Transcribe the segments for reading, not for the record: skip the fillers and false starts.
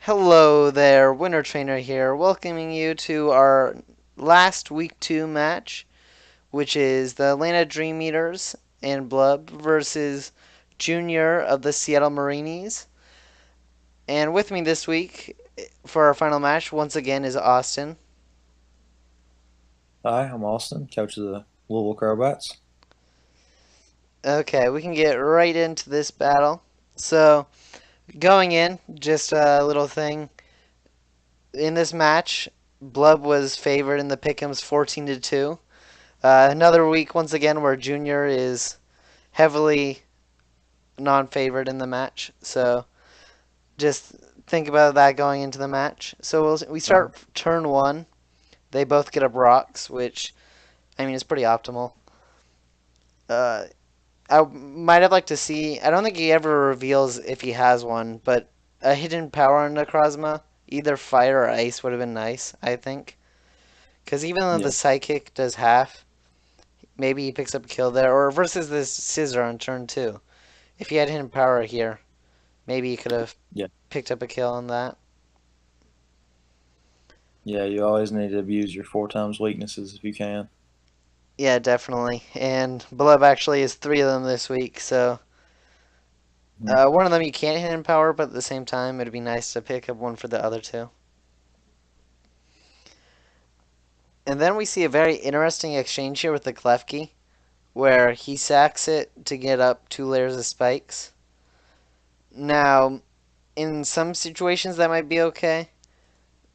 Hello there, Winter Trainer here, welcoming you to our last Week 2 match, which is the Atlanta Dream Eaters and Blub versus Junior of the Seattle Mareanies. And with me this week for our final match, once again, is Austin. Hi, I'm Austin, coach of the Louisville Crowbats. Okay, we can get right into this battle. So, going in, just a little thing. In this match, Blub was favored in the pick'ems 14 to 2. Another week, once again, where Junior is heavily non-favored in the match. So just think about that going into the match. So we Uh-huh. start turn one. They both get up rocks, which I mean is pretty optimal. Uh, I might have liked to see. I don't think he ever reveals if he has one, but a hidden power on Necrozma, either fire or ice, would have been nice. I think, because even though the Yeah, psychic does half, maybe he picks up a kill there, or versus this scissor on turn two. If he had hidden power here, maybe he could have yeah, picked up a kill on that. yeah. You always need to abuse your four times weaknesses if you can. Yeah, definitely. And Blub actually is three of them this week, so Mhm. one of them you can't hit in power, but at the same time, it'd be nice to pick up one for the other two. And then we see a very interesting exchange here with the Klefki, where he sacks it to get up two layers of spikes. Now, in some situations that might be okay,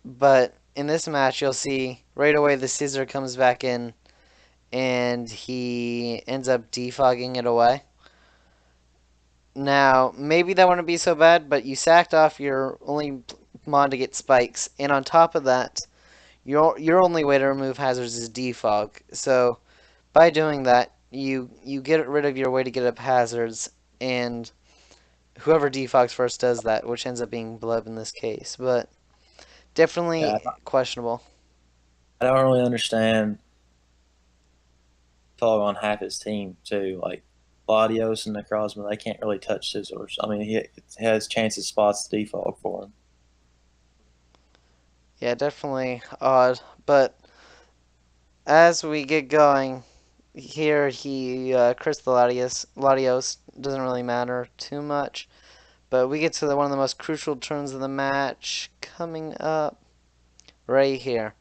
but in this match, you'll see right away the scissor comes back in and he ends up defogging it away. Now, maybe that wouldn't be so bad, but you sacked off your only mon to get spikes, and on top of that, your only way to remove hazards is defog. So by doing that, you get rid of your way to get up hazards, and whoever defogs first does that, which ends up being Blub in this case. But Yeah, definitely questionable. I don't really understand fog on half his team too. Like Gladios and Necrozma, they can't really touch scissors. I mean, he has chances spots to defog for him. Yeah, definitely odd. But as we get going, here he Chris the Latios doesn't really matter too much, but we get to one of the most crucial turns of the match coming up right here,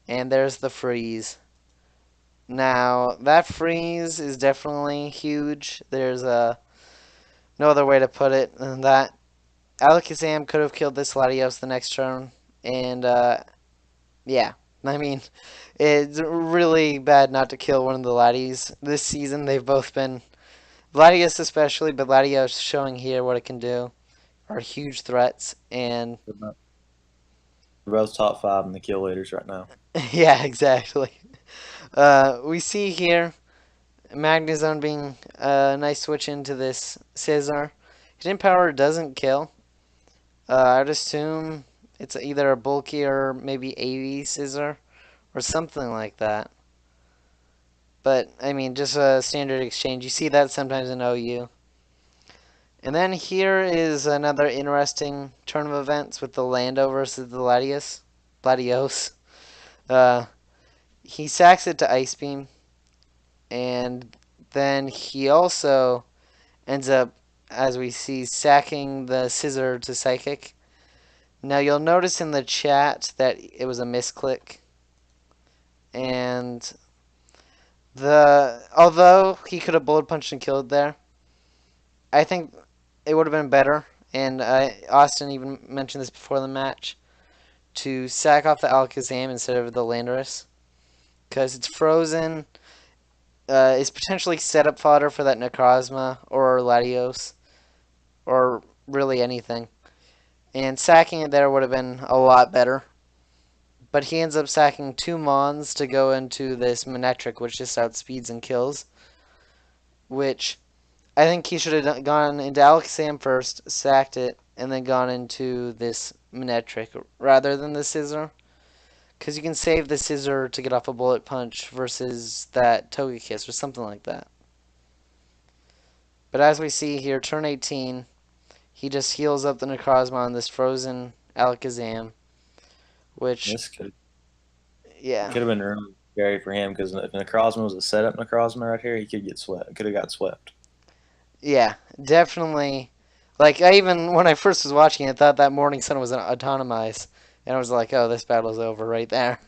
and there's the freeze. Now that freeze is definitely huge. There's no other way to put it than that. Alakazam could have killed this Latios the next turn, and yeah, I mean it's really bad not to kill one of the Latios this season. They've both been Latios especially, but Latios showing here what it can do are huge threats. And They're both top five in the kill leaders right now. yeah, exactly. We see here Magnezone being a nice switch into this Scizor. Hidden Power doesn't kill. I'd assume it's either a bulky or maybe AV Scizor or something like that. But I mean, just a standard exchange. You see that sometimes in OU. And then here is another interesting turn of events with the Lando versus the Latios. Uh, he sacks it to Ice Beam, and then he also ends up, as we see, sacking the Scissor to Psychic. Now you'll notice in the chat that it was a misclick, and the although he could have bullet punched and killed there, I think it would have been better. And Austin even mentioned this before the match to sack off the Alakazam instead of the Landorus because it's frozen. Is potentially setup fodder for that Necrozma or Latios or really anything. And sacking it there would have been a lot better. But he ends up sacking two Mons to go into this Manectric, which just outspeeds and kills. Which I think he should have gone into Alakazam first, sacked it, and then gone into this Manectric rather than the Scissor. Because you can save the Scissor to get off a Bullet Punch versus that Togekiss or something like that. But as we see here, turn 18, He just heals up the Necrozma on this frozen Alakazam, which, This could yeah, have been really scary for him because if Necrozma was a setup Necrozma right here, he could get swept. Could have got swept. yeah, definitely. Like, I even, when I first was watching it, thought that Morning Sun was an Autotomize. And I was like, oh, this battle's over right there.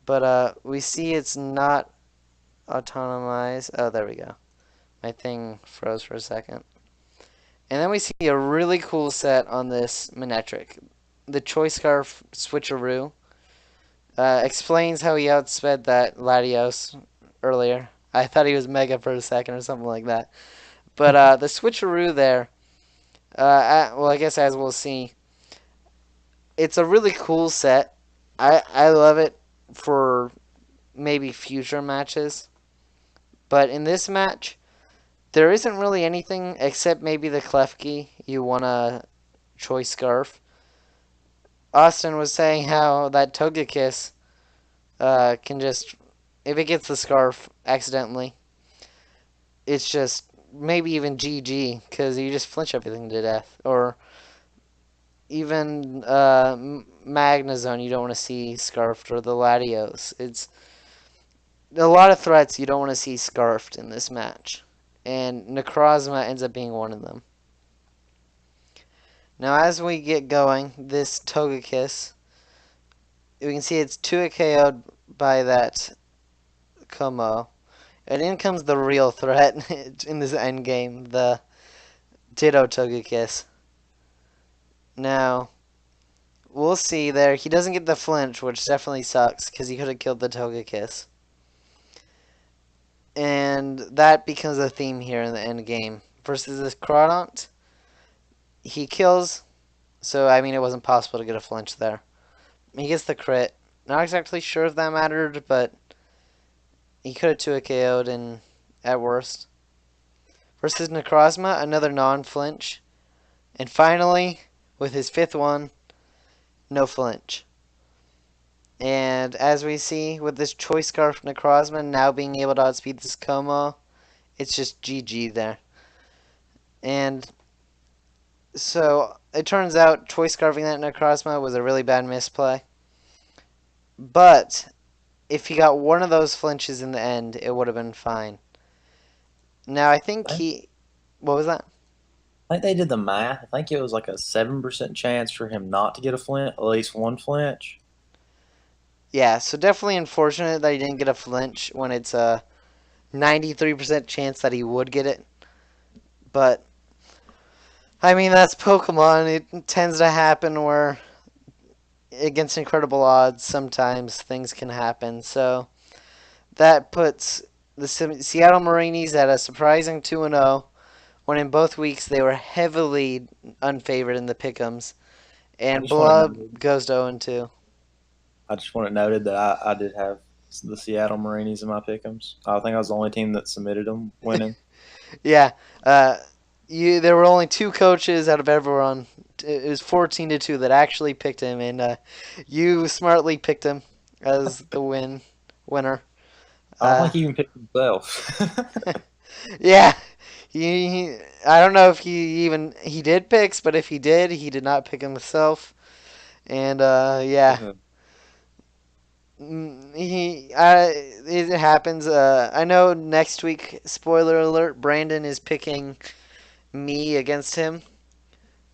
But we see it's not Autotomize. Oh, there we go. My thing froze for a second. And then we see a really cool set on this Manectric. The Choice Scarf Switcheroo explains how he outsped that Latios earlier. I thought he was Mega for a second or something like that. But the Switcheroo there, well, I guess as we'll see, it's a really cool set. I love it for maybe future matches. But in this match, there isn't really anything except maybe the Klefki you want to choice scarf. Austin was saying how that Togekiss can just, if it gets the scarf accidentally, it's just maybe even GG because you just flinch everything to death. Or even Magnezone you don't want to see scarfed, or the Latios. It's a lot of threats you don't want to see scarfed in this match. And Necrozma ends up being one of them. Now, as we get going, this Togekiss, we can see it's 2 KO'd by that Como. And in comes the real threat in this end game, the Ditto Togekiss. Now, we'll see there. He doesn't get the flinch, which definitely sucks, because he could have killed the Togekiss. And that becomes a theme here in the end game. Versus this Crawdont, he kills, so I mean it wasn't possible to get a flinch there. He gets the crit. Not exactly sure if that mattered, but he could have 2 KO'd in, at worst. Versus Necrozma, another non-flinch. And finally, with his 5th one, no flinch. And as we see, with this Choice Scarf Necrozma now being able to outspeed this Como, it's just GG there. And so it turns out Choice Scarfing that Necrozma was a really bad misplay. But if he got one of those flinches in the end, it would have been fine. Now I think I he, what was that? think they did the math. I think it was like a 7% chance for him not to get a flinch, at least one flinch. Yeah, so definitely unfortunate that he didn't get a flinch when it's a 93% chance that he would get it. But I mean, that's Pokemon. It tends to happen where against incredible odds, sometimes things can happen. So that puts the Seattle Mareanies at a surprising 2-0, when in both weeks they were heavily unfavored in the pick'ems, I and just want it Blub noted. goes to 0-2. I just want it noted that I did have the Seattle Mariners in my pick'ems. I think I was the only team that submitted them winning. Yeah, uh, there were only 2 coaches out of everyone. It was 14-2 that actually picked him, and you smartly picked him as the winner. I don't Uh, think he even picked himself. yeah, I don't know if he did picks, but if he did not pick himself. And yeah, it happens. I know next week, spoiler alert, Brandon is picking me against him.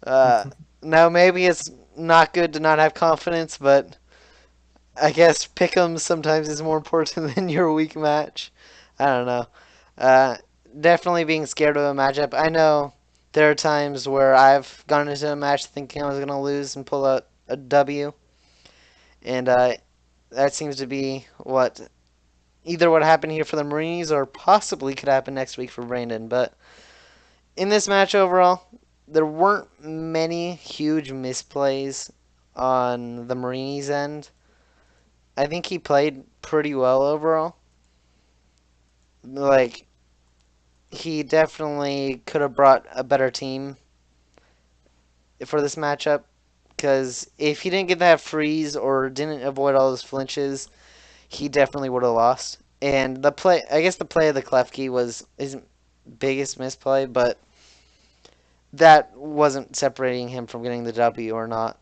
Uh, Now maybe it's not good to not have confidence, but I guess pick'em sometimes is more important than your week match. I don't know. Uh, Definitely being scared of a matchup. I know there are times where I've gone into a match thinking I was gonna lose and pull out a W, and that seems to be what either what happened here for the Marines or possibly could happen next week for Brandon. But in this match overall, there weren't many huge misplays on the Marines end. I think he played pretty well overall. Like, he definitely could have brought a better team for this matchup. Because if he didn't get that freeze or didn't avoid all those flinches, he definitely would have lost. And the play, I guess the play of the Klefki was his biggest misplay, but that wasn't separating him from getting the W or not.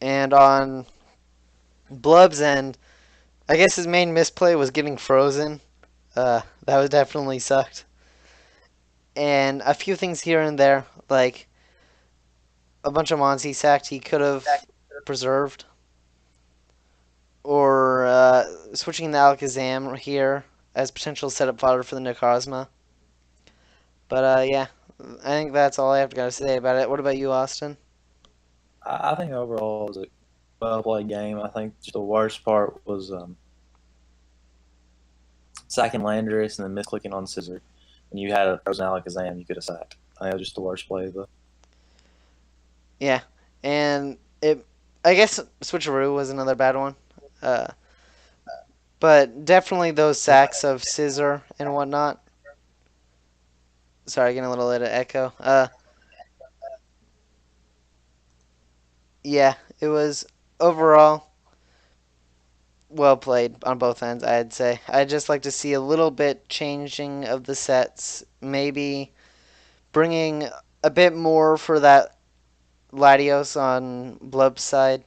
And on Blub's end, I guess his main misplay was getting frozen. That was definitely sucked. And a few things here and there, like a bunch of mons he sacked, he could have preserved. Or switching the Alakazam here as potential setup fodder for the Necrozma. But yeah, I think that's all I have to gotta say about it. What about you, Austin? I think overall it was a well played game. I think just the worst part was sacking Landorus and then misclicking on Scissor. And you had a frozen Alakazam you could have sacked. I think it was just the worst play of the. Yeah, and I guess Switcheroo was another bad one. Uh, but definitely those sacks of Scissor and whatnot. Sorry, getting a little bit of echo. Yeah, it was overall well played on both ends, I'd say. I'd just like to see a little bit changing of the sets. Maybe bringing a bit more for that Latios on Blub's side.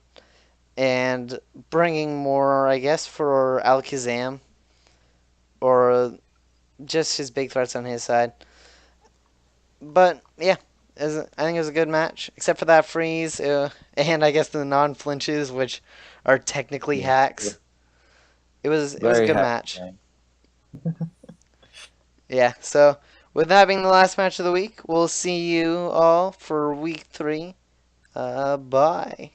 And bringing more, I guess, for Alakazam. Or just his big threats on his side. But, yeah. I think it was a good match, except for that freeze, and I guess the non-flinches, which are technically Yeah, hacks. It was a very good happy match. game. Yeah, so with that being the last match of the week, we'll see you all for week 3. Bye.